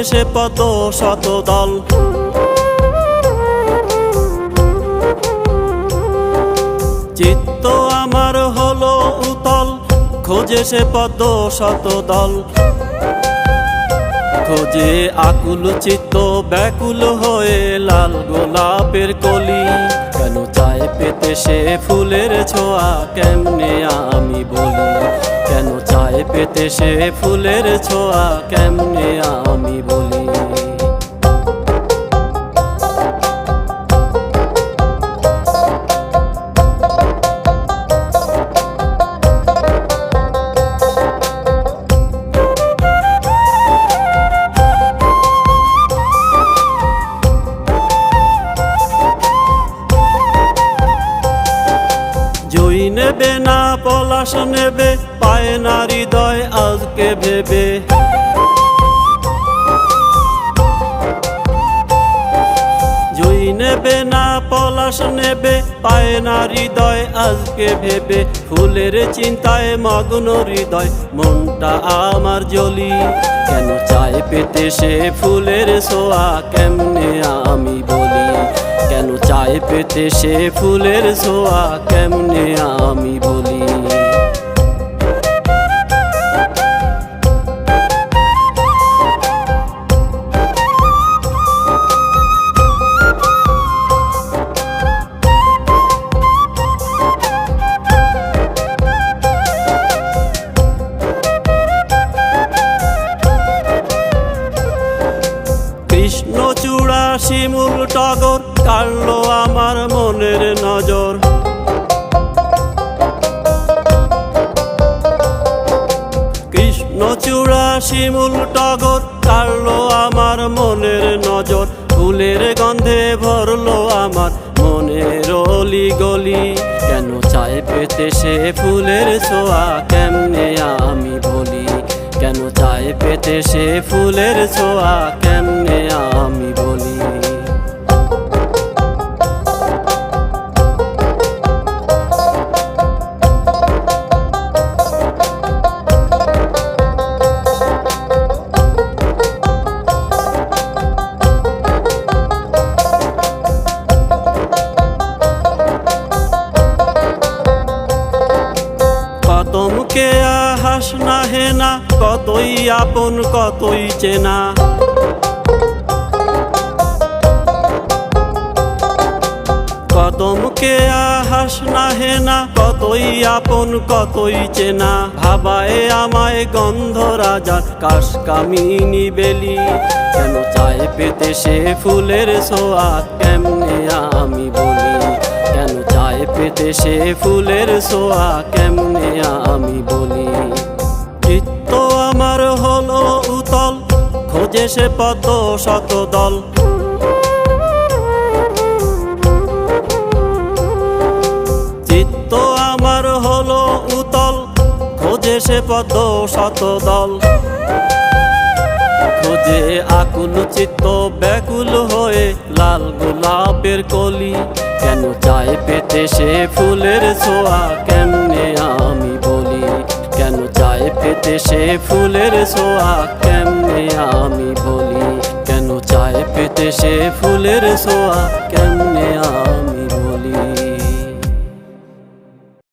সে পদ্ম শতদল। চিত্ত আমার হলো উতল, খোঁজে সে পদ্ম শতদল। খোঁজে আকুল চিত্ত ব্যাকুল হয়ে লাল গোলাপের কলি। কেন চায় পেতে সে ফুলের ছোঁয়া কেমনে আমি বলি। কেন চায় পেতে সে ফুলের ছোঁয়া কেমনে আমি বলি। জুই নেবে না পলাশ নেবে, পায় না হৃদয় আজকে ভেবে। জুই নেবে না পলাশ নেবে, পায় না হৃদয় আজকে ভেবে। ফুলের চিন্তায় মগ্ন হৃদয়, মনটা আমার জ্বলি। কেন চায় পেতে সে ফুলের ছোঁয়া কেমনে আমি বলি। কেন চায় পেতে সে ফুলের ছোঁয়া কেমনে আমি বলি। কৃষ্ণচূড়া শিমুল টগর কাড়লো আমার মনের নজর। কৃষ্ণচূড়া শিমুল টগর কাড়লো আমার মনের নজর। ফুলের গন্ধে ভরলো আমার মনের অলি গলি। কেন চায় পেতে সে ফুলের ছোঁয়া কেমনে আমি বলি। কেন চায় পেতে সে ফুলের ছোঁয়া কেমনে আমি বলি। কতমকে হাস না হেনা, কতই আপন কতই চেনা। কতমকে হাস না হেনা, কতই আপন কতই চেনা। ভাবায় আমায় গন্ধ রাজার কাশ কামিনী বেলি। কেন চায় পেতে সে ফুলের ছোঁয়া কেমনে আমি বলি। কেন চায় পেতে সে ফুলের ছোঁয়া কেমনে আমি বলি। চিত্ত আমার হলো উতল, খোঁজে সে পদ্ম শতদল। চিত্ত আমার হলো উতল, খোঁজে সে পদ্ম শতদল। খোঁজে আকুল চিত্ত ব্যাকুল হয়ে লাল গোলাপের কলি। কেন চায় পেতে সে ফুলের ছোঁয়া কেমনে আমি বলি। কেন চায় পেতে সে ফুলের ছোঁয়া কেমনে আমি বলি। কেন চায় পেতে সে ফুলের ছোঁয়া কেমনে আমি